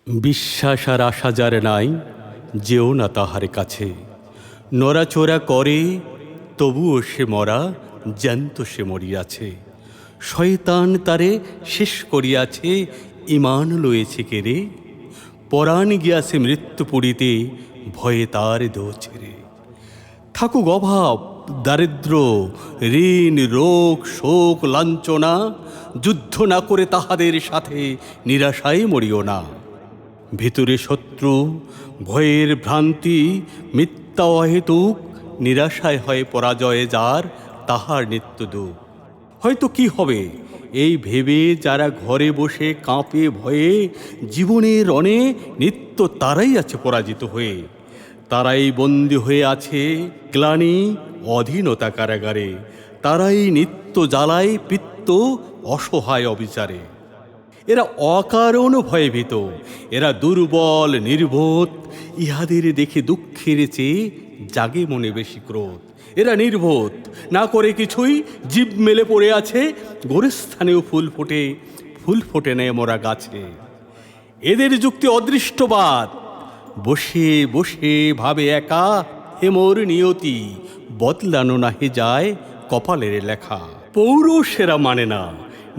বিশ্বাস আর আশা যার নাই, যেও না তাহার কাছে। নড়াচড়া করে তবুও সে মরা, জ্যান্ত সে মরিয়াছে। শয়তান তারে শেষ করিয়াছে, ইমান লয়েছে কেড়ে। পরাণ গিয়াছে মৃত্যু পুরীতে, ভয়ে তার দেহ ছেড়ে। থাকুক অভাব দারিদ্র, ঋণ রোগ শোক লাঞ্ছনা, যুদ্ধ না করে তাহাদের সাথে নিরাশায় মরিও না। ভিতরে শত্রু ভয়ের ভ্রান্তি, মিথ্যা অহেতুক, নিরাশায় হয় পরাজয়ে যার, তাহার নিত্য দুঃখ। হয়তো কি হবে এই ভেবে যারা ঘরে বসে কাঁপে ভয়ে, জীবনের রণে নিত্য তারাই আছে পরাজিত হয়ে। তারাই বন্দী হয়ে আছে গ্লানি অধীনতা কারাগারে। তারাই নিত্য জ্বালায় পিত্ত অসহায় অবিচারে। এরা অকারণ ভয়ভীত, এরা দুর্বল নির্বোধ। ইহাদের দেখে দুঃখের চেয়ে জাগে মনে বেশি ক্রোধ। এরা নির্বোধ, না করে কিছুই, জীব মেলে পড়ে আছে। গোরস্থানেও ফুল ফোটে নেয় মরা গাছে। এদের যুক্তি অদৃষ্টবাদ, বসে বসে ভাবে একা, হেমোর নিয়তি বদলানো নাহি যায় কপালের লেখা। পৌরুষেরা মানে না,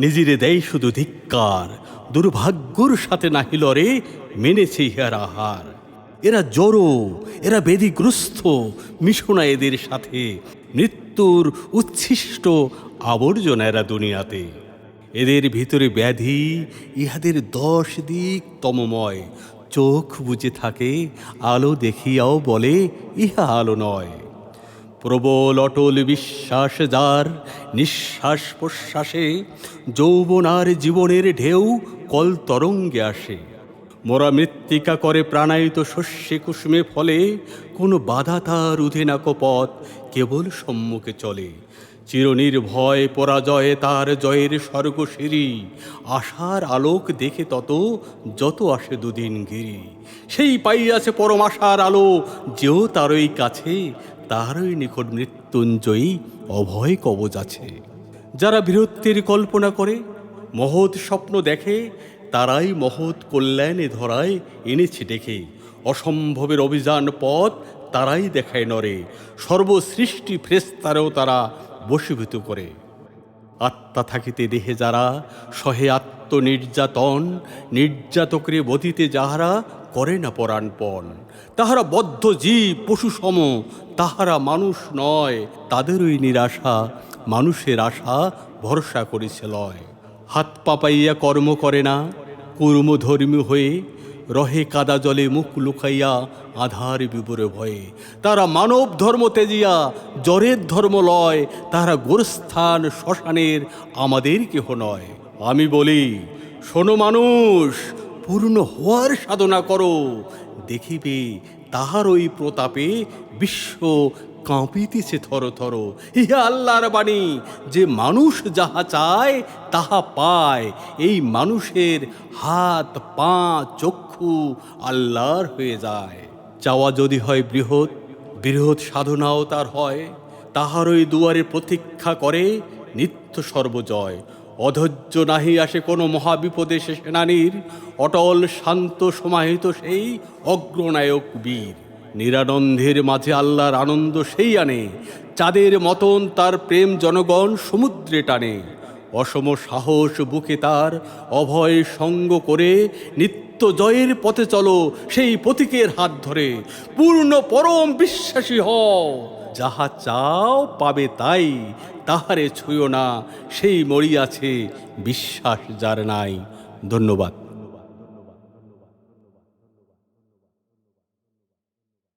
নিজেরে দেয় শুধু ধিক্কার। দুর্ভাগ্যর সাথে নাহি লড়ে, মেনেছে ইহার আহার। এরা জড়ো, এরা বেদিগ্রস্ত, মিশো না এদের সাথে। মৃত্যুর উচ্ছিষ্ট আবর্জনা এরা দুনিয়াতে। এদের ভিতরে ব্যাধি, ইহাদের 10 দিক তমময়। চোখ বুজে থাকে, আলো দেখিয়াও বলে ইহা আলো নয়। প্রবল অটল বিশ্বাস যার, নিঃশ্বাস প্রশ্বাসে যৌবন আর জীবনের ঢেউ কল তরঙ্গে আসে। মোরা মৃত্তিকা করে প্রাণায়িত শস্যে কুসুমে ফলে, কোনো বাধা তার উধে না কপথ, কেবল সম্মুখে চলে। চিরনির্ভয় পরাজয়ে তার জয়ের স্বর্গশিরি। আশার আলোক দেখে তত, যত আসে দুদিন গিরি। সেই পাইয়াছে পরম আশার আলো, যেও তারই কাছে, তাহারই নিকট মৃত্যুঞ্জয়ী অভয় কবচ আছে। যারা বীরত্বের কল্পনা করে, মহৎ স্বপ্ন দেখে, তারাই মহৎ কল্যাণে ধরায় এনেছে ডেকে। অসম্ভবের অভিযান পথ তারাই দেখায় নরে, সর্বসৃষ্টি ফ্রেস্তারেও তারা বশীভূত করে। আত্মা থাকিতে দেহে যারা সহে আত্মনির্যাতন, নির্যাতকরে বধিতে যাহারা করে না পরাণপণ। তাহারা বদ্ধ জীব পশু সম, তাহারা মানুষ নয়। তাদেরই নিরাশা মানুষের আশা ভরসা করেছে লয়। হাত পা পাইয়া কর্ম করে না, কর্মধর্মী হয়ে রহে কাদা জলে মুখ লুকাইয়া আধার বিবরে ভয়ে। তারা মানব ধর্ম তেজিয়া জ্বরের ধর্ম লয়। তাহারা গোরস্থান শ্মশানের আমাদের কেহ নয়। আমি বলি, শোনো মানুষ, পূর্ণ হওয়ার সাধনা করো। দেখিবে তাহার ওই প্রতাপে বিশ্ব কাঁপিতেছে থর থর। ইহা আল্লাহর বাণী, যে মানুষ যাহা চায় তাহা পায়। এই মানুষের হাত পা চক্ষু আল্লাহর হয়ে যায়। চাওয়া যদি হয় বৃহৎ, বৃহৎ সাধনাও তার হয়। তাহারই দুয়ারে প্রতীক্ষা করে নিত্য সর্বজয়। অধৈর্য নাহি আসে কোনো মহাবিপদে সে সেনানীর, অটল শান্ত সমাহিত সেই অগ্রনায়ক বীর। নিরানন্দের মাঝে আল্লাহর আনন্দ সেই আনে, চাঁদের মতন তার প্রেম জনগণ সমুদ্রে টানে। অসম সাহস বুকে তার অভয় সঙ্গ করে, নিত্য জয়ের পথে চলো সেই প্রতীকের হাত ধরে। পূর্ণ পরম বিশ্বাসী হও, যাহা চাও পাবে তাই। তাহারে ছুঁয়ো না, সেই মরিয়াছে বিশ্বাস যার নাই। ধন্যবাদ।